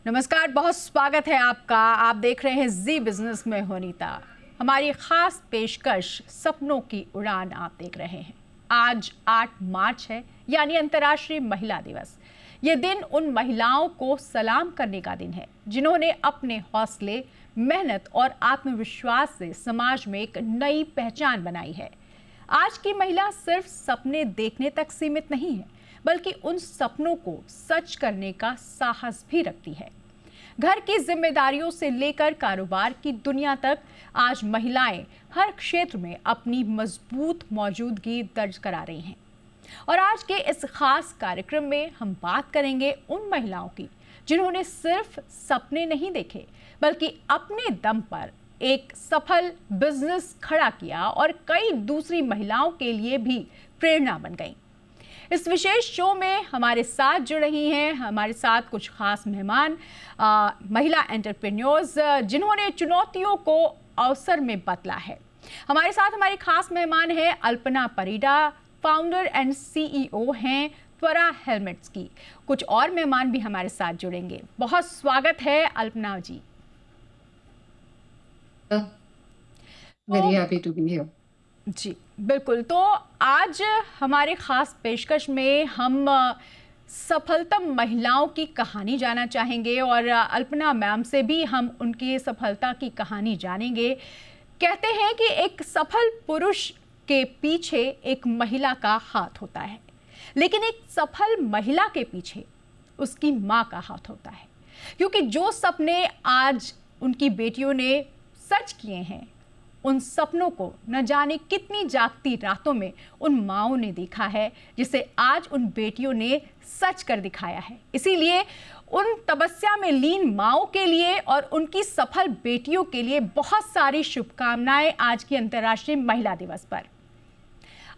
नमस्कार, बहुत स्वागत है आपका। आप देख रहे हैं जी बिजनेस में हूं नीता। हमारी खास पेशकश सपनों की उड़ान आप देख रहे हैं। आज 8 मार्च है, यानी अंतर्राष्ट्रीय महिला दिवस। ये दिन उन महिलाओं को सलाम करने का दिन है जिन्होंने अपने हौसले, मेहनत और आत्मविश्वास से समाज में एक नई पहचान बनाई है। आज की महिला सिर्फ सपने देखने तक सीमित नहीं है, बल्कि उन सपनों को सच करने का साहस भी रखती है। घर की जिम्मेदारियों से लेकर कारोबार की दुनिया तक आज महिलाएं हर क्षेत्र में अपनी मजबूत मौजूदगी दर्ज करा रही हैं। और आज के इस खास कार्यक्रम में हम बात करेंगे उन महिलाओं की जिन्होंने सिर्फ सपने नहीं देखे, बल्कि अपने दम पर एक सफल बिजनेस खड़ा किया और कई दूसरी महिलाओं के लिए भी प्रेरणा बन गई। इस विशेष शो में हमारे साथ जुड़ रही हैं हमारे साथ कुछ खास मेहमान, महिला एंटरप्रेन्योर्स जिन्होंने चुनौतियों को अवसर में बदला है। हमारे साथ हमारी खास मेहमान है Alpana Parida, founder and CEO हैं त्वरा हेलमेट्स की। कुछ और मेहमान भी हमारे साथ जुड़ेंगे। बहुत स्वागत है Alpana ji. Very happy to be here. जी बिल्कुल। तो आज हमारे खास पेशकश में हम सफलतम महिलाओं की कहानी जानना चाहेंगे और अल्पना मैम से भी हम उनकी सफलता की कहानी जानेंगे। कहते हैं कि एक सफल पुरुष के पीछे एक महिला का हाथ होता है, लेकिन एक सफल महिला के पीछे उसकी माँ का हाथ होता है। क्योंकि जो सपने आज उनकी बेटियों ने सच किए हैं, उन सपनों को न जाने कितनी जागती रातों में उन माँओं ने देखा है, जिसे आज उन बेटियों ने सच कर दिखाया है। इसीलिए उन तपस्या में लीन माँओं के लिए और उनकी सफल बेटियों के लिए बहुत सारी शुभकामनाएं आज की अंतर्राष्ट्रीय महिला दिवस पर।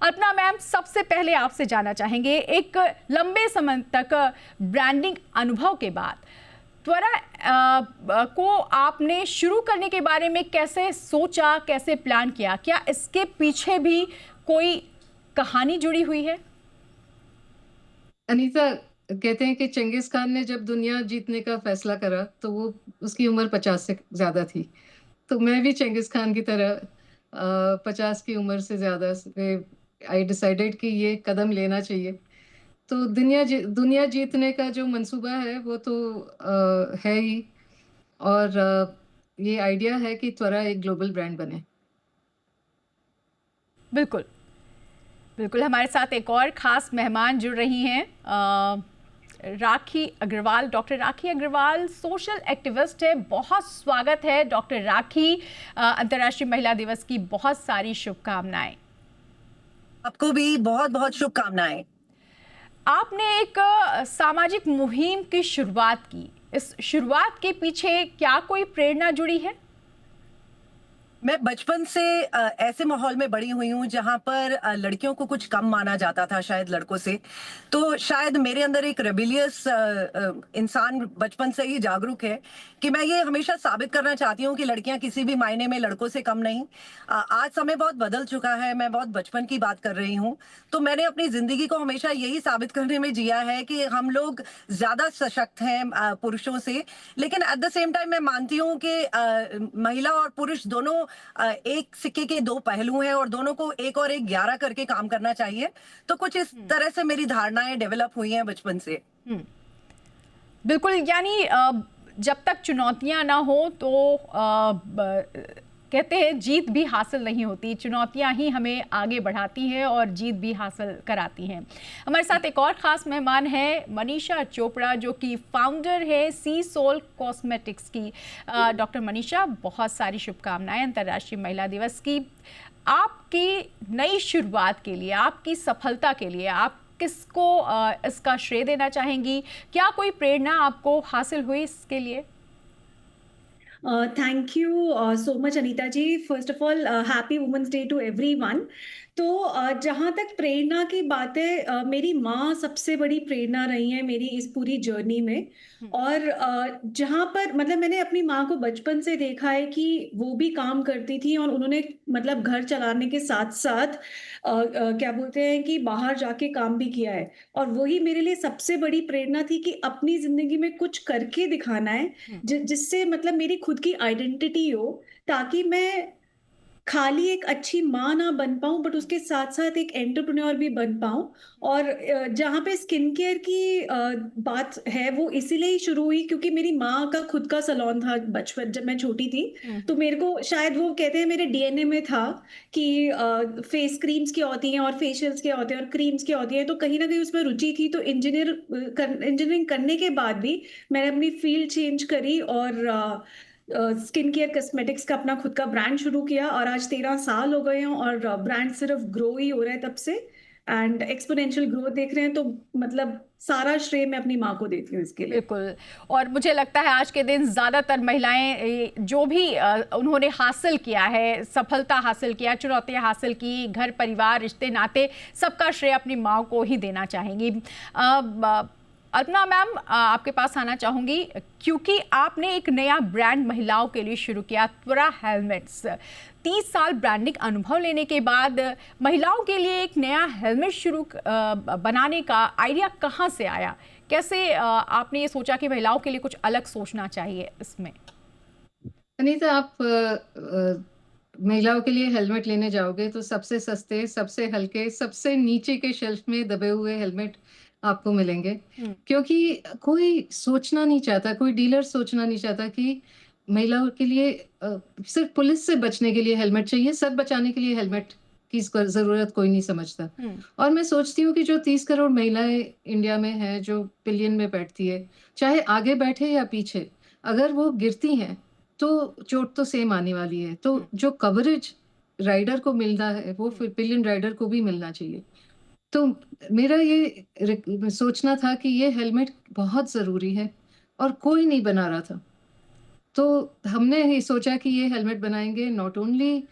अल्पना मैम, सबसे पहले आपसे जानना चाहेंगे, एक लंबे समय तक ब्रांडिंग अनुभव के बाद त्वरा को आपने शुरू करने के बारे में कैसे सोचा, कैसे प्लान किया? क्या इसके पीछे भी कोई कहानी जुड़ी हुई है? अनीता, कहते हैं कि चंगेज खान ने जब दुनिया जीतने का फैसला करा तो वो उसकी उम्र 50 से ज्यादा थी। तो मैं भी चंगेज खान की तरह 50 की उम्र से ज्यादा आई डिसाइडेड कि ये कदम लेना चाहिए। तो दुनिया जीतने का जो मंसूबा है वो तो है ही। और ये आइडिया है कि त्वरा एक ग्लोबल ब्रांड बने। बिल्कुल बिल्कुल। हमारे साथ एक और खास मेहमान जुड़ रही हैं, राखी अग्रवाल। डॉक्टर राखी अग्रवाल सोशल एक्टिविस्ट है। बहुत स्वागत है डॉक्टर राखी। अंतर्राष्ट्रीय महिला दिवस की बहुत सारी शुभकामनाएं। आपको भी बहुत बहुत शुभकामनाएं। आपने एक सामाजिक मुहिम की शुरुआत की। इस शुरुआत के पीछे क्या कोई प्रेरणा जुड़ी है? मैं बचपन से ऐसे माहौल में बड़ी हुई हूँ जहाँ पर लड़कियों को कुछ कम माना जाता था शायद लड़कों से। तो शायद मेरे अंदर एक रेबिलियस इंसान बचपन से ही जागरूक है कि मैं ये हमेशा साबित करना चाहती हूँ कि लड़कियाँ किसी भी मायने में लड़कों से कम नहीं। आज समय बहुत बदल चुका है, मैं बहुत बचपन की बात कर रही हूँ। तो मैंने अपनी जिंदगी को हमेशा यही साबित करने में जिया है कि हम लोग ज्यादा सशक्त हैं पुरुषों से। लेकिन एट द सेम टाइम मैं मानती हूँ कि महिला और पुरुष दोनों एक सिक्के के दो पहलू हैं और दोनों को एक और एक 11 करके काम करना चाहिए। तो कुछ इस तरह से मेरी धारणाएं डेवलप हुई हैं बचपन से। बिल्कुल। यानी जब तक चुनौतियां ना हो तो कहते हैं जीत भी हासिल नहीं होती, चुनौतियां ही हमें आगे बढ़ाती हैं और जीत भी हासिल कराती हैं। हमारे साथ एक और ख़ास मेहमान है मनीषा चोपड़ा, जो कि फाउंडर है सी सोल कॉस्मेटिक्स की। डॉक्टर मनीषा, बहुत सारी शुभकामनाएं अंतर्राष्ट्रीय महिला दिवस की। आपकी नई शुरुआत के लिए, आपकी सफलता के लिए आप किसको इसका श्रेय देना चाहेंगी? क्या कोई प्रेरणा आपको हासिल हुई इसके लिए? Thank you so much, Anita ji. First of all, happy Women's Day to everyone. तो जहाँ तक प्रेरणा की बात है, मेरी माँ सबसे बड़ी प्रेरणा रही है मेरी इस पूरी जर्नी में। हम्म। और जहाँ पर मतलब मैंने अपनी माँ को बचपन से देखा है कि वो भी काम करती थी और उन्होंने मतलब घर चलाने के साथ साथ क्या बोलते हैं कि बाहर जाके काम भी किया है। और वही मेरे लिए सबसे बड़ी प्रेरणा थी कि अपनी जिंदगी में कुछ करके दिखाना है, हम्म। जिससे मतलब मेरी खुद की आइडेंटिटी हो, ताकि मैं खाली एक अच्छी माँ ना बन पाऊँ, बट उसके साथ-साथ एक एंटरप्रेन्योर भी बन पाऊँ। और जहाँ पे स्किन केयर की बात है, वो इसीलिए ही शुरू हुई क्योंकि मेरी माँ का खुद का सैलून था बचपन जब मैं छोटी थी। तो मेरे को शायद वो कहते हैं मेरे डीएनए में था कि फेस क्रीम्स क्या होती हैं और फेशियल्स क्या होते हैं और क्रीम्स क्या होती हैं, तो कहीं न कहीं उसमें रुचि थी। तो इंजीनियरिंग करने के बाद भी मैंने अपनी फील्ड चेंज करी और स्किन केयर कॉस्मेटिक्स का अपना खुद का ब्रांड शुरू किया और आज 13 साल हो गए हैं और ब्रांड सिर्फ ग्रो ही हो रहा है तब से। एंड एक्सपोनेंशियल ग्रोथ देख रहे हैं, तो मतलब सारा श्रेय मैं अपनी माँ को देती हूँ इसके लिए। बिल्कुल। और मुझे लगता है आज के दिन ज़्यादातर महिलाएं जो भी उन्होंने हासिल किया है, सफलता हासिल किया, चुनौतियां हासिल की, घर परिवार रिश्ते नाते, सबका श्रेय अपनी माँ को ही देना चाहेंगी। अल्पना मैम, आपके पास आना चाहूँगी क्योंकि आपने एक नया ब्रांड महिलाओं के लिए शुरू किया, त्वरा हेलमेट्स। 30 साल ब्रांडिंग अनुभव लेने के बाद महिलाओं के लिए एक नया हेलमेट शुरू बनाने का आइडिया कहाँ से आया? कैसे आपने ये सोचा कि महिलाओं के लिए कुछ अलग सोचना चाहिए इसमें? अनीता, आप महिलाओं के लिए हेलमेट लेने जाओगे तो सबसे सस्ते, सबसे हल्के, सबसे नीचे के शेल्फ में दबे हुए हेलमेट आपको मिलेंगे। क्योंकि कोई सोचना नहीं चाहता, कोई डीलर सोचना नहीं चाहता कि महिलाओं के लिए सिर्फ पुलिस से बचने के लिए हेलमेट चाहिए, सब बचाने के लिए हेलमेट की ज़रूरत कोई नहीं समझता। और मैं सोचती हूँ कि जो 30 करोड़ महिलाएं इंडिया में हैं, जो पिलियन में बैठती है, चाहे आगे बैठे या पीछे, अगर वो गिरती हैं तो चोट तो सेम आने वाली है। तो जो कवरेज राइडर को मिलना है वो फिर पिलियन राइडर को भी मिलना चाहिए। तो मेरा ये सोचना था कि ये हेलमेट बहुत ज़रूरी है और कोई नहीं बना रहा था। तो हमने ये सोचा कि ये हेलमेट बनाएंगे, नॉट ओनली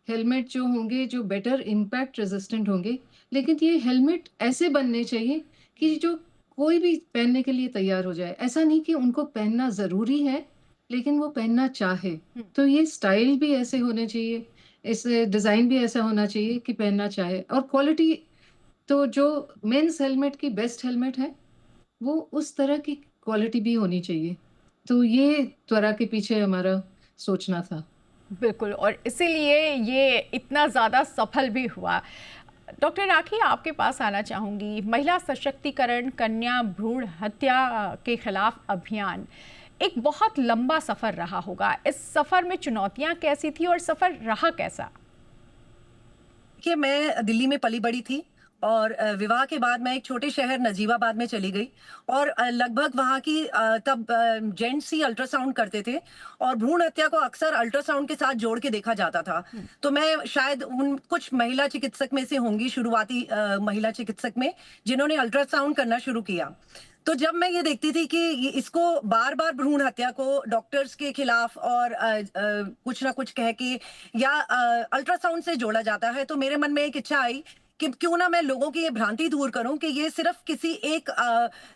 हेलमेट जो होंगे जो बेटर इम्पैक्ट रेजिस्टेंट होंगे, लेकिन ये हेलमेट ऐसे बनने चाहिए कि जो कोई भी पहनने के लिए तैयार हो जाए। ऐसा नहीं कि उनको पहनना ज़रूरी है, लेकिन वो पहनना चाहे। तो ये स्टाइल भी ऐसे होने चाहिए, इस डिज़ाइन भी ऐसा होना चाहिए कि पहनना चाहे। और क्वालिटी तो जो मेंस हेलमेट की बेस्ट हेलमेट है, वो उस तरह की क्वालिटी भी होनी चाहिए। तो ये त्वरा के पीछे हमारा सोचना था। बिल्कुल, और इसीलिए ये इतना ज़्यादा सफल भी हुआ। डॉक्टर राखी, आपके पास आना चाहूँगी। महिला सशक्तिकरण, कन्या भ्रूण हत्या के खिलाफ अभियान एक बहुत लंबा सफ़र रहा होगा। इस सफ़र में चुनौतियाँ कैसी थी और सफ़र रहा कैसा? कि मैं दिल्ली में पली बड़ी थी और विवाह के बाद मैं एक छोटे शहर नजीबाबाद में चली गई और लगभग वहाँ की तब जेंट्स ही अल्ट्रासाउंड करते थे और भ्रूण हत्या को अक्सर अल्ट्रासाउंड के साथ जोड़ के देखा जाता था। तो मैं शायद उन कुछ महिला चिकित्सक में से होंगी, शुरुआती महिला चिकित्सक में, जिन्होंने अल्ट्रासाउंड करना शुरू किया। तो जब मैं ये देखती थी कि इसको बार बार भ्रूण हत्या को डॉक्टर्स के खिलाफ और कुछ ना कुछ कह के या अल्ट्रासाउंड से जोड़ा जाता है, तो मेरे मन में एक इच्छा आई कि क्यों ना मैं लोगों की ये भ्रांति दूर करूं कि ये सिर्फ किसी एक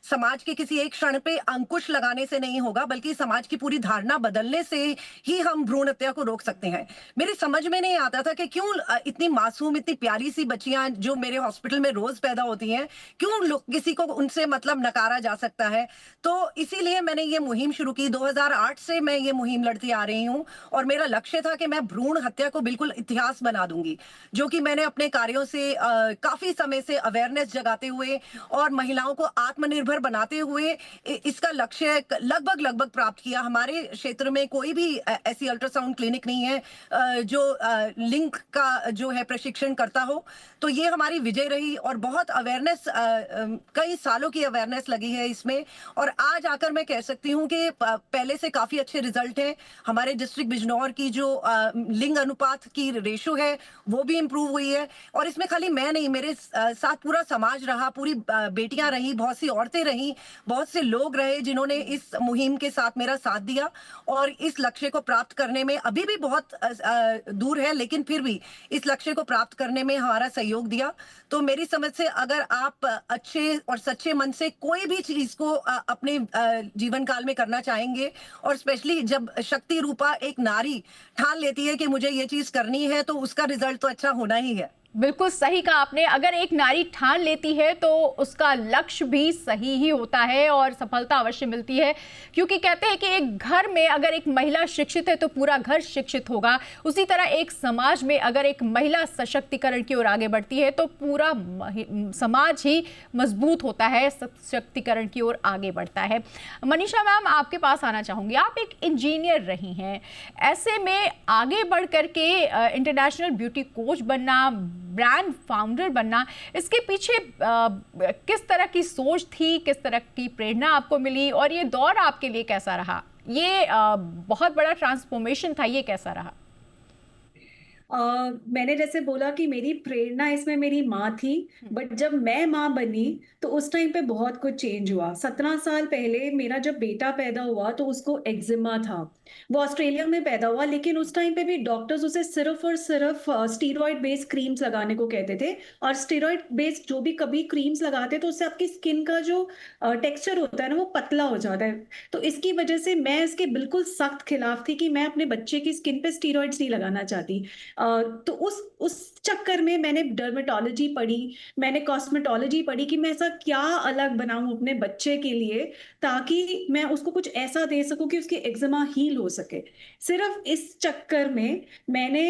समाज के किसी एक क्षण पे अंकुश लगाने से नहीं होगा, बल्कि समाज की पूरी धारणा बदलने से ही हम भ्रूण हत्या को रोक सकते हैं। मेरी समझ में नहीं आता था कि क्यों इतनी मासूम, इतनी प्यारी सी बच्चियां जो मेरे हॉस्पिटल में रोज पैदा होती हैं, क्यों किसी को उनसे मतलब नकारा जा सकता है। तो इसीलिए मैंने ये मुहिम शुरू की। 2008 से मैं ये मुहिम लड़ती आ रही हूँ और मेरा लक्ष्य था कि मैं भ्रूण हत्या को बिल्कुल इतिहास बना दूंगी, जो कि मैंने अपने कार्यों से काफी समय से अवेयरनेस जगाते हुए और महिलाओं को आत्मनिर्भर बनाते हुए इसका लक्ष्य लगभग प्राप्त किया। हमारे क्षेत्र में कोई भी ऐसी अल्ट्रासाउंड क्लिनिक नहीं है जो लिंक का जो है प्रशिक्षण करता हो। तो ये हमारी विजय रही और बहुत अवेयरनेस, कई सालों की अवेयरनेस लगी है इसमें। और आज आकर मैं कह सकती हूँ कि पहले से काफी अच्छे रिजल्ट हैं। हमारे डिस्ट्रिक्ट बिजनौर की जो लिंग अनुपात की रेशो है वो भी इंप्रूव हुई है। और इसमें खाली मैं मैं नहीं, मेरे साथ पूरा समाज रहा, पूरी बेटियां रही, बहुत सी औरतें रही, बहुत से लोग रहे जिन्होंने इस मुहिम के साथ मेरा साथ दिया और इस लक्ष्य को प्राप्त करने में अभी भी बहुत दूर है, लेकिन फिर भी इस लक्ष्य को प्राप्त करने में हमारा सहयोग दिया। तो मेरी समझ से अगर आप अच्छे और सच्चे मन से कोई भी चीज को अपने जीवन काल में करना चाहेंगे, और स्पेशली जब शक्ति रूपा एक नारी ठान लेती है कि मुझे ये चीज करनी है, तो उसका रिजल्ट तो अच्छा होना ही है। बिल्कुल सही कहा आपने। अगर एक नारी ठान लेती है तो उसका लक्ष्य भी सही ही होता है और सफलता अवश्य मिलती है, क्योंकि कहते हैं कि एक घर में अगर एक महिला शिक्षित है तो पूरा घर शिक्षित होगा। उसी तरह एक समाज में अगर एक महिला सशक्तिकरण की ओर आगे बढ़ती है तो पूरा समाज ही मजबूत होता है, सशक्तिकरण की ओर आगे बढ़ता है। मनीषा मैम, आपके पास आना चाहूंगी। आप एक इंजीनियर रही हैं, ऐसे में आगे बढ़ करके इंटरनेशनल ब्यूटी कोच बनना, ब्रांड फाउंडर बनना, इसके पीछे किस तरह की सोच थी, किस तरह की प्रेरणा आपको मिली और ये दौर आपके लिए कैसा रहा? ये बहुत बड़ा ट्रांसफॉर्मेशन था, ये कैसा रहा? मैंने जैसे बोला कि मेरी प्रेरणा इसमें मेरी माँ थी, बट जब मैं माँ बनी तो उस टाइम पे बहुत कुछ चेंज हुआ। 17 साल पहले मेरा जब बेटा पैदा हुआ तो उसको एक्जिमा था। वो ऑस्ट्रेलिया में पैदा हुआ, लेकिन उस टाइम पे भी डॉक्टर्स उसे सिर्फ और सिर्फ स्टीरॉयड बेस्ड क्रीम्स लगाने को कहते थे, और स्टीरॉयड बेस्ड जो भी कभी क्रीम्स लगाते तो उससे आपकी स्किन का जो टेक्सचर होता है ना, वो पतला हो जाता है। तो इसकी वजह से मैं इसके बिल्कुल सख्त खिलाफ थी कि मैं अपने बच्चे की स्किन पे स्टीरॉयड्स नहीं लगाना चाहती। तो उस चक्कर में मैंने डर्मेटोलॉजी पढ़ी, मैंने कॉस्मेटोलॉजी पढ़ी कि मैं ऐसा क्या अलग बनाऊं अपने बच्चे के लिए ताकि मैं उसको कुछ ऐसा दे सकूं कि उसकी एक्जिमा हील हो सके। सिर्फ इस चक्कर में मैंने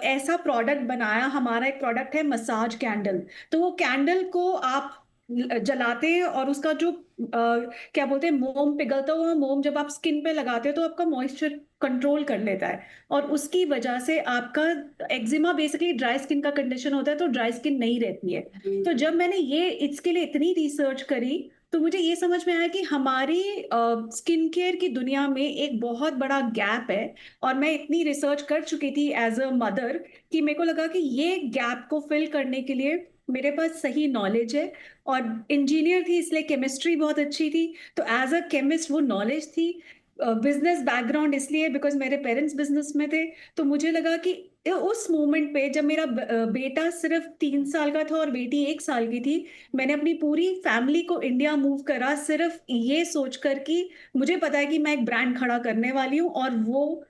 ऐसा प्रोडक्ट बनाया। हमारा एक प्रोडक्ट है मसाज कैंडल। तो वो कैंडल को आप जलाते हैं और उसका जो क्या बोलते हैं, मोम, पिघलता हुआ मोम जब आप स्किन पे लगाते हैं तो आपका मॉइस्चर कंट्रोल कर लेता है, और उसकी वजह से आपका एक्जिमा बेसिकली ड्राई स्किन का कंडीशन होता है, तो ड्राई स्किन नहीं रहती है। तो जब मैंने ये इसके लिए इतनी रिसर्च करी तो मुझे ये समझ में आया कि हमारी स्किन केयर की दुनिया में एक बहुत बड़ा गैप है, और मैं इतनी रिसर्च कर चुकी थी एज अ मदर कि मेरे को लगा कि ये गैप को फिल करने के लिए मेरे पास सही नॉलेज है। और इंजीनियर थी इसलिए केमिस्ट्री बहुत अच्छी थी, तो एज अ केमिस्ट वो नॉलेज थी। बिजनेस बैकग्राउंड इसलिए बिकॉज मेरे पेरेंट्स बिजनेस में थे। तो मुझे लगा कि उस मोमेंट पे जब मेरा बेटा सिर्फ 3 साल का था और बेटी 1 साल की थी, मैंने अपनी पूरी फैमिली को इंडिया मूव करा सिर्फ ये सोचकर कि मुझे पता है कि मैं एक ब्रांड खड़ा करने वाली हूँ, और वो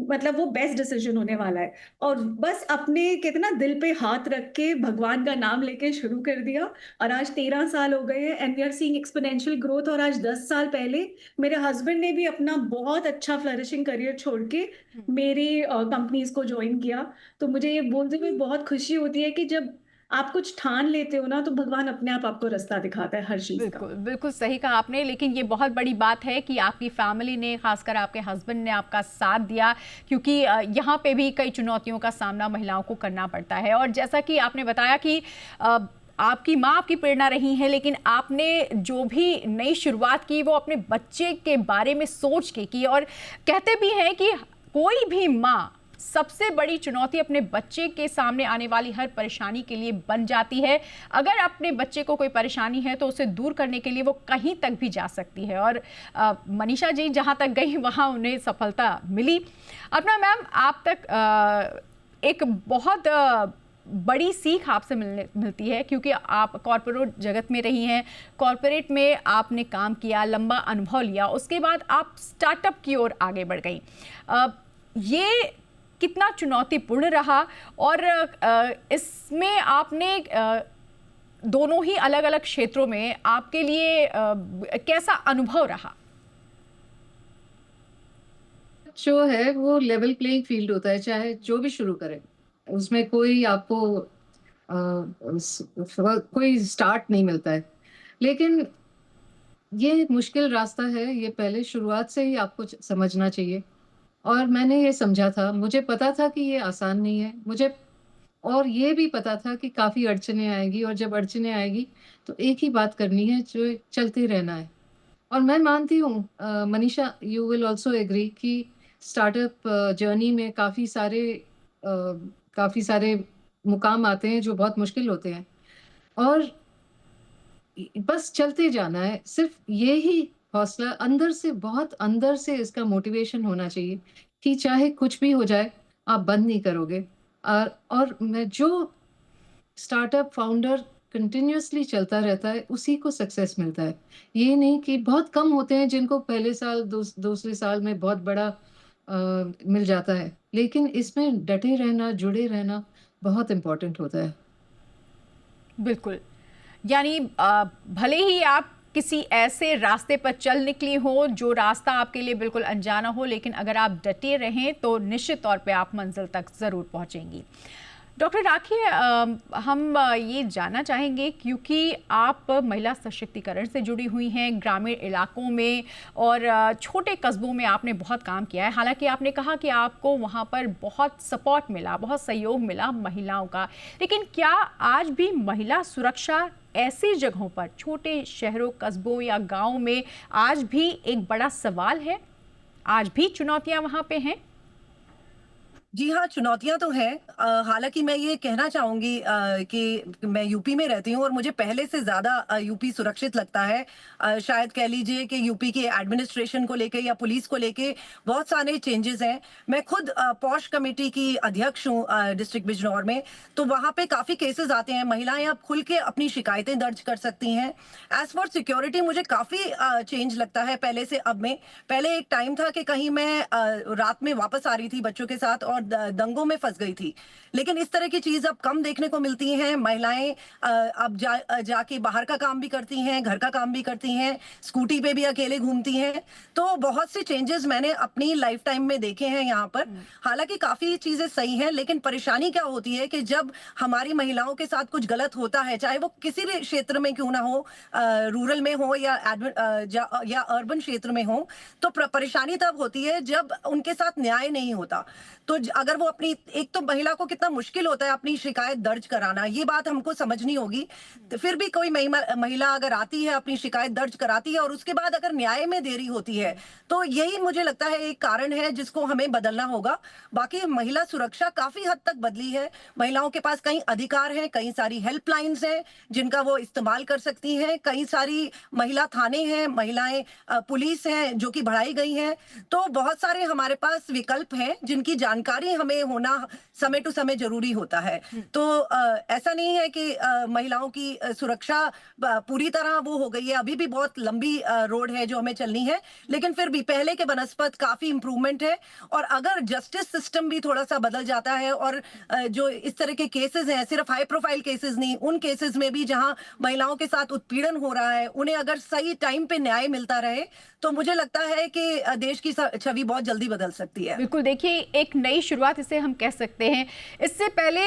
मतलब वो बेस्ट डिसीजन होने वाला है। और बस अपने कितना दिल पे हाथ रख के भगवान का नाम लेके शुरू कर दिया, और आज 13 साल हो गए हैं and we are seeing exponential growth. और आज 10 साल पहले मेरे हस्बैंड ने भी अपना बहुत अच्छा फ्लरिशिंग करियर छोड़ के मेरी कंपनीज को ज्वाइन किया। तो मुझे ये बोलते हुए बहुत खुशी होती है कि जब आप कुछ ठान लेते हो ना तो भगवान अपने आप आपको रास्ता दिखाता है हर चीज का। बिल्कुल बिल्कुल सही कहा आपने। लेकिन ये बहुत बड़ी बात है कि आपकी फैमिली ने, खासकर आपके हस्बैंड ने आपका साथ दिया, क्योंकि यहाँ पे भी कई चुनौतियों का सामना महिलाओं को करना पड़ता है। और जैसा कि आपने बताया कि आपकी माँ आपकी प्रेरणा रही हैं, लेकिन आपने जो भी नई शुरुआत की वो अपने बच्चे के बारे में सोच के की। और कहते भी हैं कि कोई भी माँ सबसे बड़ी चुनौती अपने बच्चे के सामने आने वाली हर परेशानी के लिए बन जाती है। अगर अपने बच्चे को कोई परेशानी है तो उसे दूर करने के लिए वो कहीं तक भी जा सकती है, और मनीषा जी जहां तक गई वहां उन्हें सफलता मिली। अपना मैम, आप तक एक बहुत बड़ी सीख आपसे मिलती है, क्योंकि आप कॉर्पोरेट जगत में रही हैं, कॉर्पोरेट में आपने काम किया, लंबा अनुभव लिया, उसके बाद आप स्टार्टअप की ओर आगे बढ़ गई। ये कितना चुनौतीपूर्ण रहा, और इसमें आपने दोनों ही अलग अलग क्षेत्रों में आपके लिए कैसा अनुभव रहा? जो है वो लेवल प्लेइंग फील्ड होता है, चाहे जो भी शुरू करे उसमें कोई आपको कोई स्टार्ट नहीं मिलता है। लेकिन ये मुश्किल रास्ता है, ये पहले शुरुआत से ही आपको समझना चाहिए। और मैंने ये समझा था, मुझे पता था कि ये आसान नहीं है मुझे, और ये भी पता था कि काफ़ी अड़चनें आएगी, और जब अड़चनें आएगी तो एक ही बात करनी है, जो चलते रहना है। और मैं मानती हूँ Manisha, you will also agree कि स्टार्टअप जर्नी में काफ़ी सारे मुकाम आते हैं जो बहुत मुश्किल होते हैं और बस चलते जाना है। सिर्फ़ ये ही हौसला अंदर से, बहुत अंदर से इसका मोटिवेशन होना चाहिए कि चाहे कुछ भी हो जाए, आप बंद नहीं करोगे। और मैं जो स्टार्टअप फाउंडर कंटिन्यूअसली चलता रहता है, उसी को सक्सेस मिलता है। ये नहीं कि बहुत कम होते हैं जिनको पहले साल, दूसरे साल में बहुत बड़ा मिल जाता है। लेकिन इसमें डटे रहना, जुड़े रहना बहुत इम्पोर्टेंट होता है। बिल्कुल। यानी भले ही आप किसी ऐसे रास्ते पर चल निकली हो जो रास्ता आपके लिए बिल्कुल अनजाना हो, लेकिन अगर आप डटे रहें तो निश्चित तौर पे आप मंजिल तक ज़रूर पहुंचेंगी। डॉक्टर राखी, हम ये जानना चाहेंगे क्योंकि आप महिला सशक्तिकरण से जुड़ी हुई हैं, ग्रामीण इलाकों में और छोटे कस्बों में आपने बहुत काम किया है। हालांकि आपने कहा कि आपको वहाँ पर बहुत सपोर्ट मिला, बहुत सहयोग मिला महिलाओं का, लेकिन क्या आज भी महिला सुरक्षा ऐसी जगहों पर, छोटे शहरों, कस्बों या गाँव में आज भी एक बड़ा सवाल है? आज भी चुनौतियाँ वहाँ पे हैं? जी हाँ, चुनौतियाँ तो हैं। हालाँकि मैं ये कहना चाहूँगी कि मैं यूपी में रहती हूँ और मुझे पहले से ज़्यादा यूपी सुरक्षित लगता है। शायद कह लीजिए कि यूपी के एडमिनिस्ट्रेशन को लेके या पुलिस को लेके बहुत सारे चेंजेज़ हैं। मैं खुद पॉश कमेटी की अध्यक्ष हूँ डिस्ट्रिक्ट बिजनौर में, तो वहाँ पे काफ़ी केसेज़ आते हैं। महिलाएँ अब खुल के अपनी शिकायतें दर्ज कर सकती हैं। एज़ फॉर सिक्योरिटी मुझे काफ़ी चेंज लगता है पहले से अब में। पहले एक टाइम था कि कहीं मैं रात में वापस आ रही थी बच्चों के साथ और दंगों में फंस गई थी, लेकिन इस तरह की चीज अब कम देखने को मिलती हैं। महिलाएं अब जाके बाहर का काम भी करती हैं, घर का काम भी करती हैं, स्कूटी पे भी अकेले घूमती हैं। तो बहुत से चेंजेस मैंने अपनी लाइफ टाइम में देखे हैं यहाँ पर। हालांकि काफी चीजें सही हैं, लेकिन परेशानी क्या होती है कि जब हमारी महिलाओं के साथ कुछ गलत होता है, चाहे वो किसी भी क्षेत्र में क्यों ना हो, रूरल में हो या अर्बन क्षेत्र में हो, तो परेशानी तब होती है जब उनके साथ न्याय नहीं होता। तो अगर वो अपनी, एक तो महिला को कितना मुश्किल होता है अपनी शिकायत दर्ज कराना, ये बात हमको समझनी होगी। तो फिर भी कोई महिला अगर आती है, अपनी शिकायत दर्ज कराती है और उसके बाद अगर न्याय में देरी होती है, तो यही मुझे लगता है एक कारण है जिसको हमें बदलना होगा। बाकी महिला सुरक्षा काफी हद तक बदली है। महिलाओं के पास कई अधिकार हैं, कई सारी हेल्पलाइंस हैं जिनका वो इस्तेमाल कर सकती हैं, कई सारी महिला थाने हैं, महिलाएं पुलिस हैं जो कि बढ़ाई गई हैं। तो बहुत सारे हमारे पास विकल्प हैं जिनकी जानकारी हमें होना समय टू समय जरूरी होता है। तो ऐसा नहीं है कि महिलाओं की सुरक्षा पूरी तरह वो हो गई है। अभी भी बहुत लंबी रोड है जो हमें चलनी है, लेकिन फिर भी पहले के बनस्पत काफी इंप्रूवमेंट है। और अगर जस्टिस सिस्टम भी थोड़ा सा बदल जाता है और जो इस तरह के केसेस हैं, सिर्फ हाई प्रोफाइल केसेस नहीं, उन केसेस में भी जहां महिलाओं के साथ उत्पीड़न हो रहा है, उन्हें अगर सही टाइम पे न्याय मिलता रहे, तो मुझे लगता है कि देश की छवि बहुत जल्दी बदल सकती है। बिल्कुल, देखिए एक नई शुरुआत इसे हम कह सकते हैं। इससे पहले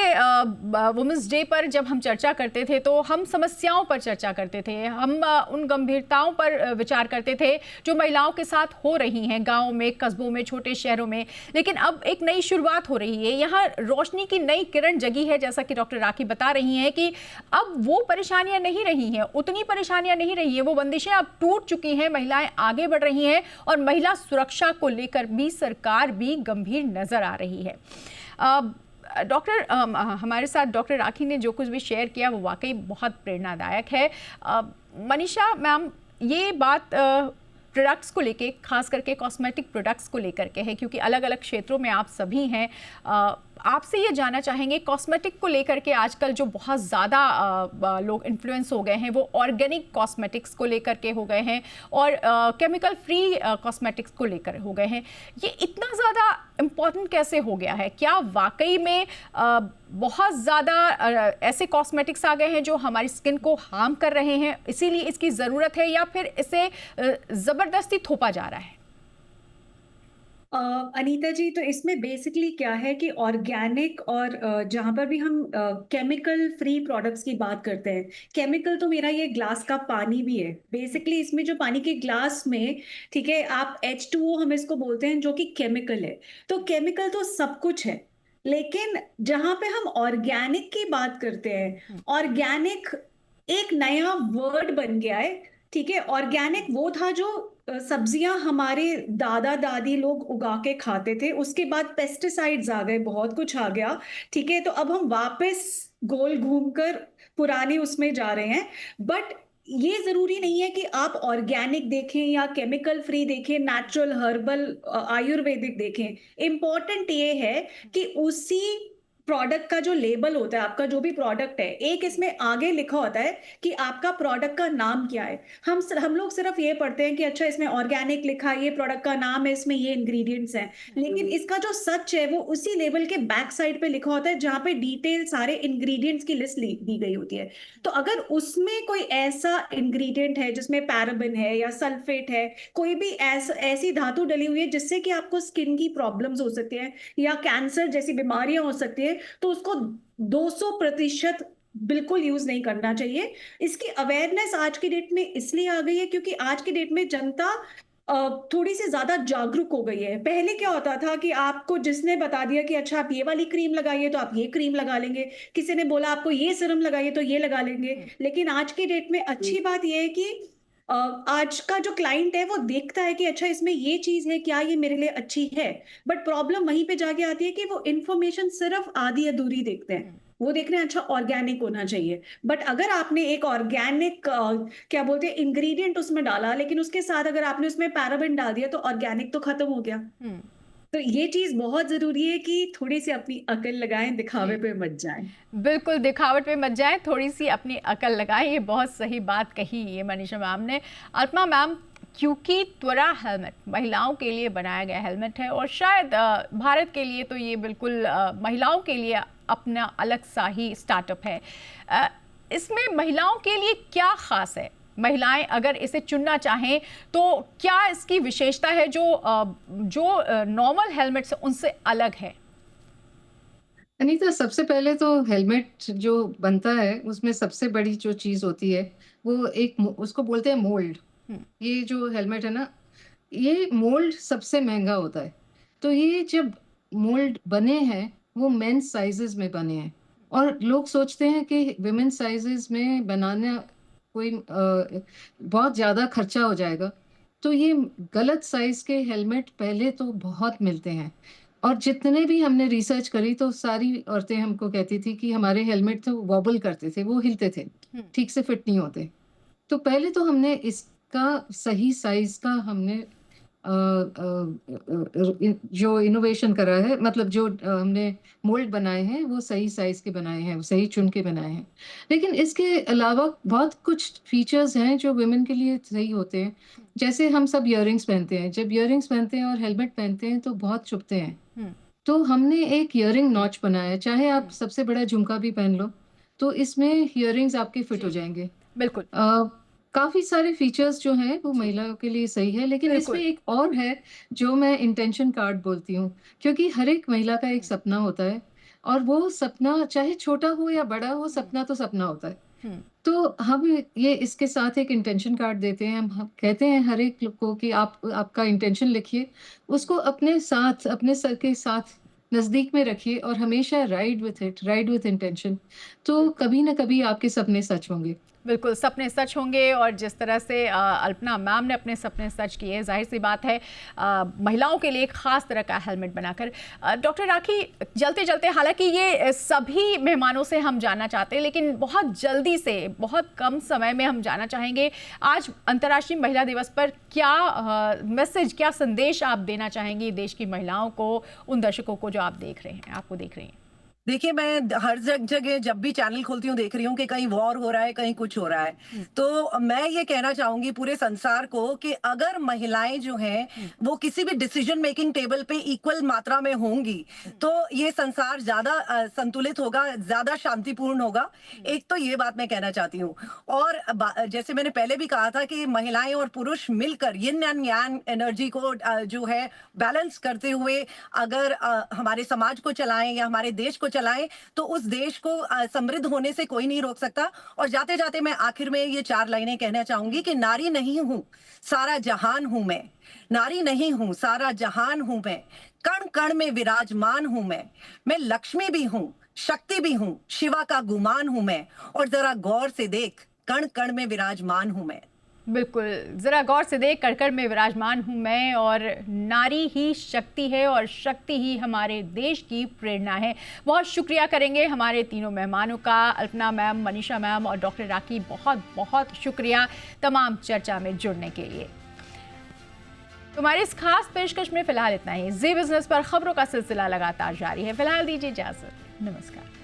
वुमेंस डे पर जब हम चर्चा करते थे तो हम समस्याओं पर चर्चा करते थे, हम उन गंभीरताओं पर विचार करते थे जो महिलाओं के साथ हो रही हैं गाँव में, कस्बों में, छोटे शहरों में। लेकिन अब एक नई शुरुआत हो रही है, यहाँ रोशनी की नई किरण जगी है, जैसा कि डॉक्टर राखी बता रही हैं कि अब वो परेशानियां नहीं रही हैं, उतनी परेशानियां नहीं रही हैं, वो बंदिशें अब टूट चुकी हैं, महिलाएं आगे बढ़ रही हैं और महिला सुरक्षा को लेकर भी सरकार भी गंभीर नजर आ रही है। डॉक्टर हमारे साथ डॉक्टर राखी ने जो कुछ भी शेयर किया वो वाकई बहुत प्रेरणादायक है। मनीषा मैम, ये बात प्रोडक्ट्स को लेके, खास करके कॉस्मेटिक प्रोडक्ट्स को लेकर के है, क्योंकि अलग अलग क्षेत्रों में आप सभी हैं। आपसे ये जानना चाहेंगे, कॉस्मेटिक को लेकर के आजकल जो बहुत ज़्यादा लोग इन्फ्लुएंस हो गए हैं वो ऑर्गेनिक कॉस्मेटिक्स को लेकर के हो गए हैं और केमिकल फ्री कॉस्मेटिक्स को लेकर हो गए हैं। ये इतना ज़्यादा इम्पॉर्टेंट कैसे हो गया है? क्या वाकई में बहुत ज़्यादा ऐसे कॉस्मेटिक्स आ गए हैं जो हमारी स्किन को हार्म कर रहे हैं, इसीलिए इसकी ज़रूरत है, या फिर इसे ज़बरदस्ती थोपा जा रहा है? अनीता जी, तो इसमें बेसिकली क्या है कि ऑर्गेनिक और जहां पर भी हम केमिकल फ्री प्रोडक्ट्स की बात करते हैं, केमिकल तो मेरा ये ग्लास का पानी भी है बेसिकली। इसमें जो पानी के ग्लास में, ठीक है, आप H2O हम इसको बोलते हैं, जो कि केमिकल है। तो केमिकल तो सब कुछ है, लेकिन जहां पे हम ऑर्गेनिक की बात करते हैं, ऑर्गेनिक एक नया वर्ड बन गया है ठीक है, ऑर्गेनिक वो था जो सब्जियां हमारे दादा दादी लोग उगा के खाते थे, उसके बाद पेस्टिसाइड्स आ गए, बहुत कुछ आ गया। ठीक है, तो अब हम वापस गोल घूमकर पुराने उसमें जा रहे हैं। बट ये जरूरी नहीं है कि आप ऑर्गेनिक देखें या केमिकल फ्री देखें, नेचुरल हर्बल आयुर्वेदिक देखें। इम्पोर्टेंट ये है कि उसी प्रोडक्ट का जो लेबल होता है, आपका जो भी प्रोडक्ट है, एक इसमें आगे लिखा होता है कि आपका प्रोडक्ट का नाम क्या है। हम लोग सिर्फ ये पढ़ते हैं कि अच्छा इसमें ऑर्गेनिक लिखा है, ये प्रोडक्ट का नाम है, इसमें ये इंग्रेडिएंट्स हैं, लेकिन इसका जो सच है वो उसी लेबल के बैक साइड पे लिखा होता है, जहां पे डिटेल सारे इंग्रेडिएंट्स की लिस्ट दी गई होती है। तो अगर उसमें कोई ऐसा इंग्रेडिएंट है जिसमें पैराबेन है या सल्फेट है, कोई भी ऐसी धातु डली हुई है जिससे कि आपको स्किन की प्रॉब्लम्स हो सकती है या कैंसर जैसी बीमारियां हो सकती है, तो उसको 200% बिल्कुल यूज नहीं करना चाहिए। इसकी अवेयरनेस आज की डेट में इसलिए आ गई है क्योंकि आज की डेट में जनता थोड़ी सी ज्यादा जागरूक हो गई है। पहले क्या होता था कि आपको जिसने बता दिया कि अच्छा आप ये वाली क्रीम लगाइए तो आप ये क्रीम लगा लेंगे, किसी ने बोला आपको ये सीरम लगाइए तो ये लगा लेंगे। लेकिन आज की डेट में अच्छी बात ये है कि आज का जो क्लाइंट है वो देखता है कि अच्छा इसमें ये चीज है, क्या ये मेरे लिए अच्छी है। बट प्रॉब्लम वहीं पे जाके आती है कि वो इंफॉर्मेशन सिर्फ आधी अधूरी देखते हैं। वो देख रहे हैं अच्छा ऑर्गेनिक होना चाहिए, बट अगर आपने एक ऑर्गेनिक क्या बोलते हैं इंग्रेडिएंट उसमें डाला, लेकिन उसके साथ अगर आपने उसमें पैराबेन डाल दिया तो ऑर्गेनिक तो खत्म हो गया। तो ये चीज बहुत जरूरी है कि थोड़ी सी अपनी अकल लगाएं, दिखावे पे मत जाएं। बिल्कुल दिखावट पे मत जाएं, थोड़ी सी अपनी अकल लगाएं। ये बहुत सही बात कही ये मनीषा मैम ने। अल्पना मैम, क्योंकि त्वरा हेलमेट महिलाओं के लिए बनाया गया हेलमेट है और शायद भारत के लिए तो ये बिल्कुल महिलाओं के लिए अपना अलग सा ही स्टार्टअप है। इसमें महिलाओं के लिए क्या खास है? महिलाएं अगर इसे चुनना चाहें तो क्या इसकी विशेषता है जो नॉर्मल हेलमेट से उनसे अलग है? अनीता, सबसे पहले तो हेलमेट जो बनता है उसमें सबसे बड़ी जो चीज होती है वो उसको बोलते हैं मोल्ड। ये जो हेलमेट है ना, ये मोल्ड सबसे महंगा होता है। तो ये जब मोल्ड बने हैं वो मेंस साइजेस में बने हैं, और लोग सोचते हैं कि विमेन साइजेस में बनाना कोई बहुत ज़्यादा खर्चा हो जाएगा। तो ये गलत साइज के हेलमेट पहले तो बहुत मिलते हैं, और जितने भी हमने रिसर्च करी तो सारी औरतें हमको कहती थी कि हमारे हेलमेट तो वॉबल करते थे, वो हिलते थे, ठीक से फिट नहीं होते। तो पहले तो हमने इसका सही साइज का हमने जो इनोवेशन करा है, मतलब जो हमने मोल्ड बनाए हैं वो सही साइज के बनाए हैं, सही चुन के बनाए हैं। लेकिन इसके अलावा बहुत कुछ फीचर्स हैं जो वुमेन के लिए सही होते हैं। जैसे हम सब इयररिंग्स पहनते हैं, जब इयररिंग्स पहनते हैं और हेलमेट पहनते हैं तो बहुत चुभते हैं। तो हमने एक इयररिंग नॉच बनाया है, चाहे आप सबसे बड़ा झुमका भी पहन लो तो इसमें इयररिंग्स आपके फिट हो जाएंगे। बिल्कुल। काफी सारे फीचर्स जो हैं वो महिलाओं के लिए सही है, लेकिन इसमें एक और है जो मैं इंटेंशन कार्ड बोलती हूँ, क्योंकि हर एक महिला का एक सपना होता है, और वो सपना चाहे छोटा हो या बड़ा हो, सपना तो सपना होता है। तो हम ये इसके साथ एक इंटेंशन कार्ड देते हैं। हम कहते हैं हर एक को कि आप आपका इंटेंशन लिखिए, उसको अपने साथ, अपने सर के साथ नजदीक में रखिए, और हमेशा राइड विथ इंटेंशन। तो कभी ना कभी आपके सपने सच होंगे। बिल्कुल, सपने सच होंगे। और जिस तरह से अल्पना मैम ने अपने सपने सच किए, जाहिर सी बात है महिलाओं के लिए एक ख़ास तरह का हेलमेट बनाकर। डॉक्टर राखी, चलते चलते, हालांकि ये सभी मेहमानों से हम जानना चाहते हैं, लेकिन बहुत जल्दी से, बहुत कम समय में हम जानना चाहेंगे, आज अंतर्राष्ट्रीय महिला दिवस पर क्या मैसेज, क्या संदेश आप देना चाहेंगी देश की महिलाओं को, उन दर्शकों को जो आप देख रहे हैं, आपको देख रही हैं? देखिए, मैं हर जगह जब भी चैनल खोलती हूँ देख रही हूँ कि कहीं वॉर हो रहा है, कहीं कुछ हो रहा है। तो मैं ये कहना चाहूंगी पूरे संसार को कि अगर महिलाएं जो हैं वो किसी भी डिसीजन मेकिंग टेबल पे इक्वल मात्रा में होंगी तो ये संसार ज्यादा संतुलित होगा, ज्यादा शांतिपूर्ण होगा। एक तो ये बात मैं कहना चाहती हूँ। और जैसे मैंने पहले भी कहा था कि महिलाएं और पुरुष मिलकर यिन एंड यांग एनर्जी को जो है बैलेंस करते हुए अगर हमारे समाज को चलाएं या हमारे देश को चलाएं तो उस देश को समृद्ध होने से कोई नहीं रोक सकता। और जाते जाते मैं आखिर में ये 4 लाइनें कहना चाहूंगी कि नारी नहीं हूं, सारा जहान हूं मैं। नारी नहीं हूं, सारा जहान हूं मैं। कण कण में विराजमान हूं मैं लक्ष्मी भी हूं, शक्ति भी हूं, शिवा का गुमान हूं मैं। और जरा गौर से देख, कण कण में विराजमान हूं मैं। बिल्कुल, ज़रा गौर से देख, कड़कड़ में विराजमान हूँ मैं, और नारी ही शक्ति है और शक्ति ही हमारे देश की प्रेरणा है। बहुत शुक्रिया करेंगे हमारे तीनों मेहमानों का, अल्पना मैम, मनीषा मैम और डॉक्टर राखी, बहुत बहुत शुक्रिया तमाम चर्चा में जुड़ने के लिए। तुम्हारी इस खास पेशकश में फिलहाल इतना ही। जी बिजनेस पर खबरों का सिलसिला लगातार जारी है। फिलहाल दीजिए इजाजत, नमस्कार।